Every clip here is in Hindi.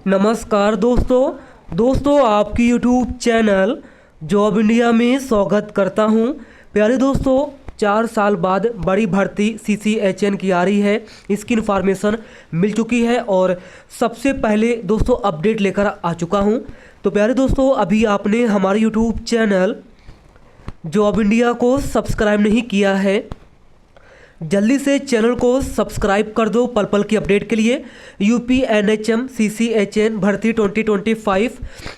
नमस्कार दोस्तों आपकी यूट्यूब चैनल जॉब इंडिया में स्वागत करता हूं। प्यारे दोस्तों, 4 साल बाद बड़ी भर्ती CCHN की आ रही है। इसकी इन्फॉर्मेशन मिल चुकी है और सबसे पहले दोस्तों अपडेट लेकर आ चुका हूं। तो प्यारे दोस्तों, अभी आपने हमारे यूट्यूब चैनल जॉब इंडिया को सब्सक्राइब नहीं किया है, जल्दी से चैनल को सब्सक्राइब कर दो पल पल की अपडेट के लिए। यूपी NHM CCHN भर्ती 2025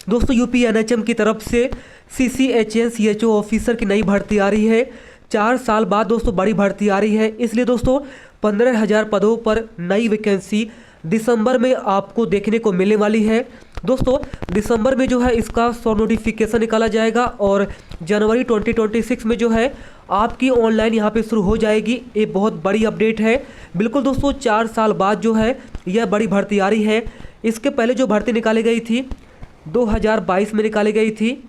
दोस्तों, यूपी NHM की तरफ से CCHN CHO ऑफिसर की नई भर्ती आ रही है। 4 साल बाद दोस्तों बड़ी भर्ती आ रही है, इसलिए दोस्तों 15,000 पदों पर नई वैकेंसी दिसंबर में आपको देखने को मिलने वाली है। दोस्तों दिसंबर में जो है इसका नोटिफिकेशन निकाला जाएगा और जनवरी 2026 में जो है आपकी ऑनलाइन यहाँ पे शुरू हो जाएगी। ये बहुत बड़ी अपडेट है। बिल्कुल दोस्तों, 4 साल बाद जो है यह बड़ी भर्ती आ रही है। इसके पहले जो भर्ती निकाली गई थी 2022 में निकाली गई थी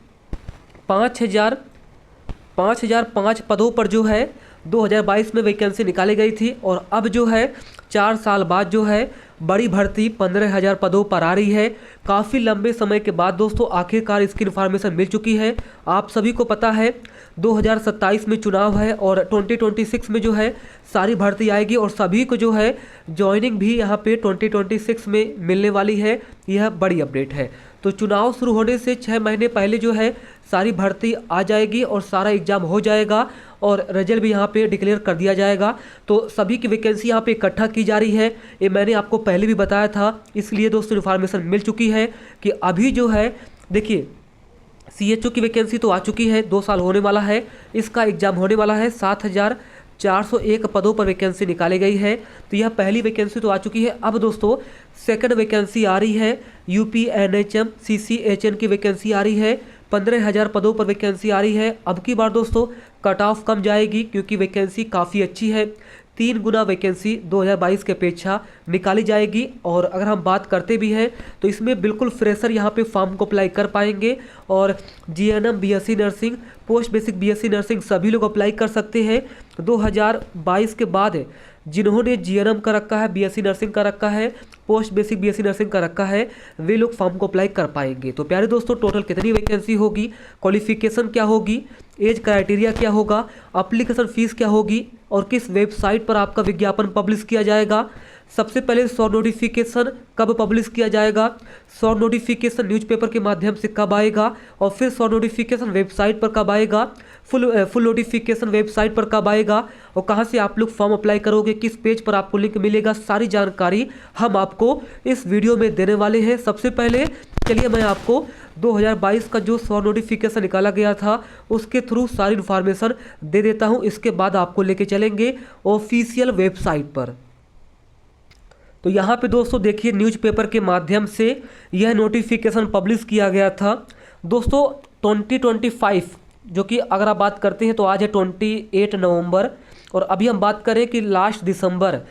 5,005 पदों पर जो है 2022 में वैकेंसी निकाली गई थी और अब जो है 4 साल बाद जो है बड़ी भर्ती 15,000 पदों पर आ रही है। काफ़ी लंबे समय के बाद दोस्तों आखिरकार इसकी इन्फॉर्मेशन मिल चुकी है। आप सभी को पता है 2027 में चुनाव है और 2026 में जो है सारी भर्ती आएगी और सभी को जो है ज्वाइनिंग भी यहाँ पे 2026 में मिलने वाली है। यह बड़ी अपडेट है। तो चुनाव शुरू होने से 6 महीने पहले जो है सारी भर्ती आ जाएगी और सारा एग्ज़ाम हो जाएगा और रिजल्ट भी यहाँ पे डिक्लेयर कर दिया जाएगा। तो सभी की वैकेंसी यहाँ पे इकट्ठा की जा रही है। ये मैंने आपको पहले भी बताया था, इसलिए दोस्तों इन्फॉर्मेशन मिल चुकी है कि अभी जो है देखिए CHO की वैकेंसी तो आ चुकी है, 2 साल होने वाला है, इसका एग्ज़ाम होने वाला है। 7,401 पदों पर वैकेंसी निकाली गई है। तो यह पहली वैकेंसी तो आ चुकी है। अब दोस्तों सेकंड वैकेंसी आ रही है, यूपी NHM CCHN की वैकेंसी आ रही है। 15,000 पदों पर वैकेंसी आ रही है। अब की बार दोस्तों कट ऑफ कम जाएगी क्योंकि वैकेंसी काफ़ी अच्छी है। 3 गुना वैकेंसी 2022 के अपेक्षा निकाली जाएगी। और अगर हम बात करते भी हैं तो इसमें बिल्कुल फ्रेशर यहाँ पे फॉर्म को अप्लाई कर पाएंगे और GNM BSc nursing, post basic BSc nursing सभी लोग अप्लाई कर सकते हैं। 2022 के बाद जिन्होंने GNM का रखा है, BSc नर्सिंग का रखा है, पोस्ट बेसिक BSc नर्सिंग का रखा है, वे लोग फॉर्म को अप्लाई कर पाएंगे। तो प्यारे दोस्तों, टोटल कितनी वैकेंसी होगी, क्वालिफिकेशन क्या होगी, एज क्राइटेरिया क्या होगा, एप्लीकेशन फ़ीस क्या होगी और किस वेबसाइट पर आपका विज्ञापन पब्लिश किया जाएगा, सबसे पहले शॉर्ट नोटिफिकेशन कब पब्लिश किया जाएगा, शॉर्ट नोटिफिकेशन न्यूज़पेपर के माध्यम से कब आएगा और फिर शॉर्ट नोटिफिकेशन वेबसाइट पर कब आएगा, फुल नोटिफिकेशन वेबसाइट पर कब आएगा और कहां से आप लोग फॉर्म अप्लाई करोगे, किस पेज पर आपको लिंक मिलेगा, सारी जानकारी हम आपको इस वीडियो में देने वाले हैं। सबसे पहले चलिए मैं आपको 2022 का जो शॉर्ट नोटिफिकेशन निकाला गया था उसके थ्रू सारी इन्फॉर्मेशन दे देता हूं। इसके बाद आपको लेके चलेंगे ऑफिशियल वेबसाइट पर। तो यहाँ पे दोस्तों देखिए न्यूज़पेपर के माध्यम से यह नोटिफिकेशन पब्लिश किया गया था दोस्तों 2025, जो कि अगर आप बात करते हैं तो आज है 28 नवंबर और अभी हम बात करें कि लास्ट दिसंबर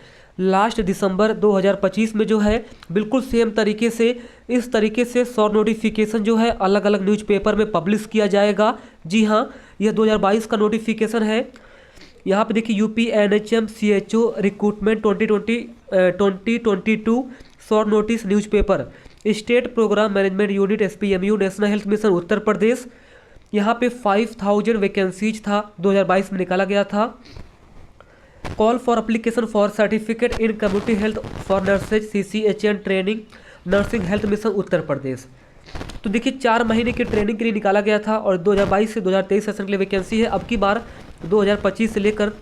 2025 में जो है बिल्कुल सेम तरीके से इस तरीके से शॉर्ट नोटिफिकेशन जो है अलग अलग न्यूज़पेपर में पब्लिश किया जाएगा। जी हाँ, यह 2022 का नोटिफिकेशन है। यहाँ पे देखिए UP NHM CHO recruitment 2022 short notice newspaper, state programme management unit SPMU, national health mission Uttar Pradesh. यहाँ पे 5,000 वैकेंसीज था, 2022 में निकाला गया था। Call for application for certificate in community health for nurses CCHN training, nursing health mission Uttar Pradesh. तो देखिए 4 महीने की ट्रेनिंग के लिए निकाला गया था और 2022 से 2023 सेशन के लिए वैकेंसी है। अब की बार 2025 से लेकर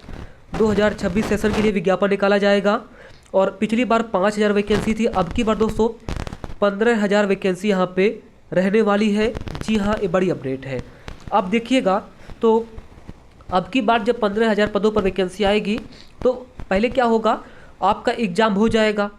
2026 सेशन के लिए विज्ञापन निकाला जाएगा और पिछली बार 5,000 वैकेंसी थी। अब की बार दोस्तों 15,000 वैकेंसी यहाँ पे रहने वाली है। जी हाँ, ये बड़ी अपडेट है। अब देखिएगा तो अब की बार जब 15,000 पदों पर वैकेंसी आएगी तो पहले क्या होगा, आपका एग्ज़ाम हो जाएगा।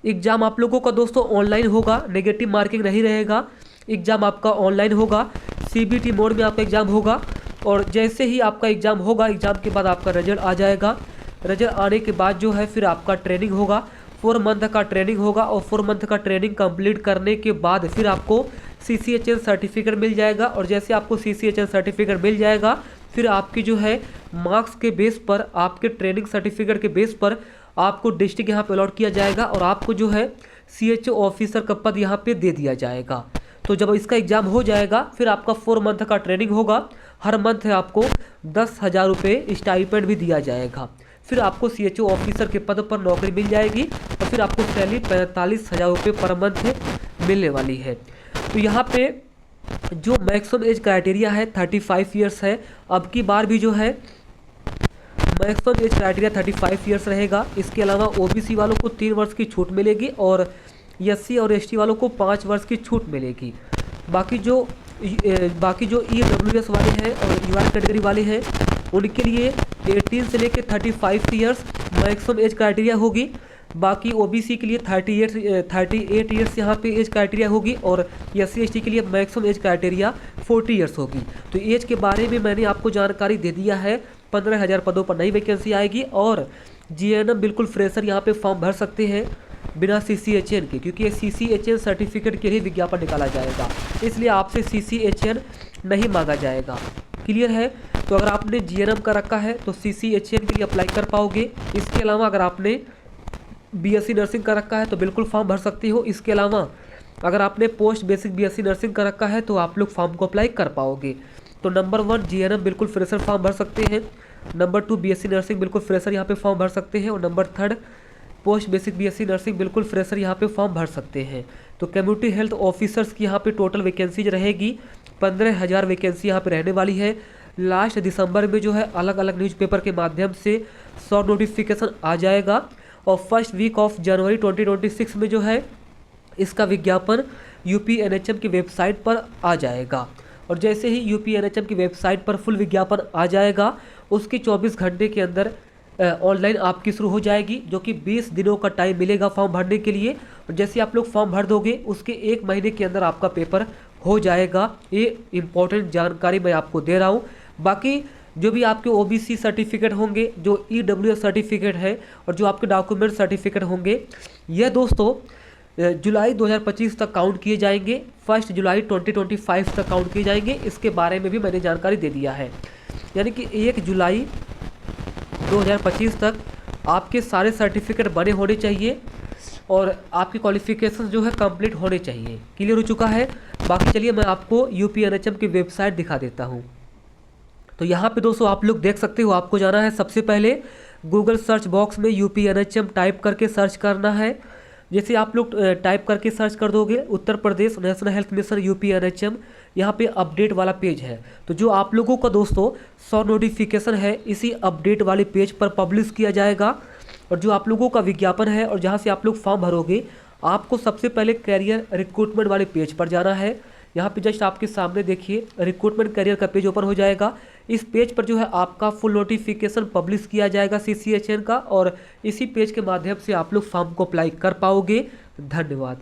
एग्ज़ाम आप लोगों का दोस्तों ऑनलाइन होगा, नेगेटिव मार्किंग नहीं रहेगा। एग्ज़ाम आपका ऑनलाइन होगा, CBT मोड में आपका एग्ज़ाम होगा और जैसे ही आपका एग्ज़ाम होगा, एग्ज़ाम के बाद आपका रिजल्ट आ जाएगा। रिजल्ट आने के बाद जो है फिर आपका ट्रेनिंग होगा, 4 मंथ का ट्रेनिंग होगा और 4 मंथ का ट्रेनिंग कंप्लीट करने के बाद फिर आपको CCHN सर्टिफिकेट मिल जाएगा और जैसे आपको CCHN सर्टिफिकेट मिल जाएगा फिर आपकी जो है मार्क्स के बेस पर, आपके ट्रेनिंग सर्टिफिकेट के बेस पर आपको डिस्ट्रिक्ट यहाँ पे अलॉट किया जाएगा और आपको जो है CHO ऑफिसर का पद यहाँ पे दे दिया जाएगा। तो जब इसका एग्ज़ाम हो जाएगा फिर आपका 4 मंथ का ट्रेनिंग होगा। हर मंथ आपको 10,000 रुपये स्टाइपेंड भी दिया जाएगा। फिर आपको CHO ऑफिसर के पद पर नौकरी मिल जाएगी और फिर आपको सैलरी 45,000 रुपये पर मंथ मिलने वाली है। तो यहाँ पे जो मैक्सिमम एज क्राइटेरिया है 35 ईयर्स है। अब की बार भी जो है मैक्सिमम एज क्राइटेरिया 35 ईयर्स रहेगा। इसके अलावा OBC वालों को 3 वर्ष की छूट मिलेगी और SC और ST वालों को 5 वर्ष की छूट मिलेगी। बाकी जो EWS वाले हैं और UR कैटेगरी वाले हैं उनके लिए 18 से लेकर 35 ईयर्स मैक्सिमम एज क्राइटेरिया होगी। बाकी OBC के लिए 38 ईयर्स यहाँ पे एज क्राइटेरिया होगी और SC ST के लिए मैक्सिमम एज क्राइटेरिया 40 ईयर्स होगी। तो एज के बारे में मैंने आपको जानकारी दे दिया है। 15,000 पदों पर नई वैकेंसी आएगी और GNM बिल्कुल फ्रेशर यहाँ पे फॉर्म भर सकते हैं बिना CCHN के, क्योंकि ये CCHN सर्टिफिकेट के लिए विज्ञापन निकाला जाएगा, इसलिए आपसे CCHN नहीं मांगा जाएगा। क्लियर है? तो अगर आपने GNM का रखा है तो CCHN के लिए अप्लाई कर पाओगे। इसके अलावा अगर आपने BSc नर्सिंग का रखा है तो बिल्कुल फॉर्म भर सकते हो। इसके अलावा अगर आपने पोस्ट बेसिक BSc नर्सिंग का रखा है तो आप लोग फॉर्म को अप्लाई कर पाओगे। तो नंबर 1 GNM बिल्कुल फ्रेशर फॉर्म भर सकते हैं। नंबर 2 BSc नर्सिंग बिल्कुल फ्रेशर यहाँ पे फॉर्म भर सकते हैं और number 3 post basic BSc nursing बिल्कुल फ्रेशर यहाँ पे फॉर्म भर सकते हैं। तो कम्युनिटी हेल्थ ऑफिसर्स की यहाँ पे टोटल वैकेंसीज रहेगी 15,000 वैकेंसी यहाँ पे रहने वाली है। लास्ट दिसंबर में जो है अलग अलग न्यूज़पेपर के माध्यम से शॉर्ट नोटिफिकेशन आ जाएगा और फर्स्ट वीक ऑफ जनवरी 2026 में जो है इसका विज्ञापन UPNHM की वेबसाइट पर आ जाएगा। और जैसे ही UPNHM की वेबसाइट पर फुल विज्ञापन आ जाएगा उसके 24 घंटे के अंदर ऑनलाइन आपकी शुरू हो जाएगी, जो कि 20 दिनों का टाइम मिलेगा फॉर्म भरने के लिए। और जैसे आप लोग फॉर्म भर दोगे उसके 1 महीने के अंदर आपका पेपर हो जाएगा। ये इम्पोर्टेंट जानकारी मैं आपको दे रहा हूँ। बाकी जो भी आपके OBC सर्टिफिकेट होंगे, जो EWS सर्टिफिकेट है और जो आपके डॉक्यूमेंट सर्टिफिकेट होंगे, यह दोस्तों जुलाई 2025 तक काउंट किए जाएंगे। 1 जुलाई 2025 तक काउंट किए जाएंगे। इसके बारे में भी मैंने जानकारी दे दिया है। यानी कि 1 जुलाई 2025 तक आपके सारे सर्टिफिकेट बने होने चाहिए और आपकी क्वालिफिकेशन जो है कंप्लीट होने चाहिए। क्लियर हो चुका है? बाकी चलिए मैं आपको UPNHM की वेबसाइट दिखा देता हूँ। तो यहाँ पे दोस्तों आप लोग देख सकते हो, आपको जाना है सबसे पहले गूगल सर्च बॉक्स में UPNHM टाइप करके सर्च करना है। जैसे आप लोग टाइप करके सर्च कर दोगे Uttar Pradesh national health mission UPNHM, यहाँ पे अपडेट वाला पेज है। तो जो आप लोगों का दोस्तों शॉर्ट नोटिफिकेशन है इसी अपडेट वाले पेज पर पब्लिश किया जाएगा और जो आप लोगों का विज्ञापन है और जहाँ से आप लोग फॉर्म भरोगे आपको सबसे पहले कैरियर रिक्रूटमेंट वाले पेज पर जाना है। यहाँ पे जस्ट आपके सामने देखिए रिक्रूटमेंट कैरियर का पेज ओपन हो जाएगा। इस पेज पर जो है आपका फुल नोटिफिकेशन पब्लिश किया जाएगा CCHN का और इसी पेज के माध्यम से आप लोग फॉर्म को अप्लाई कर पाओगे। धन्यवाद।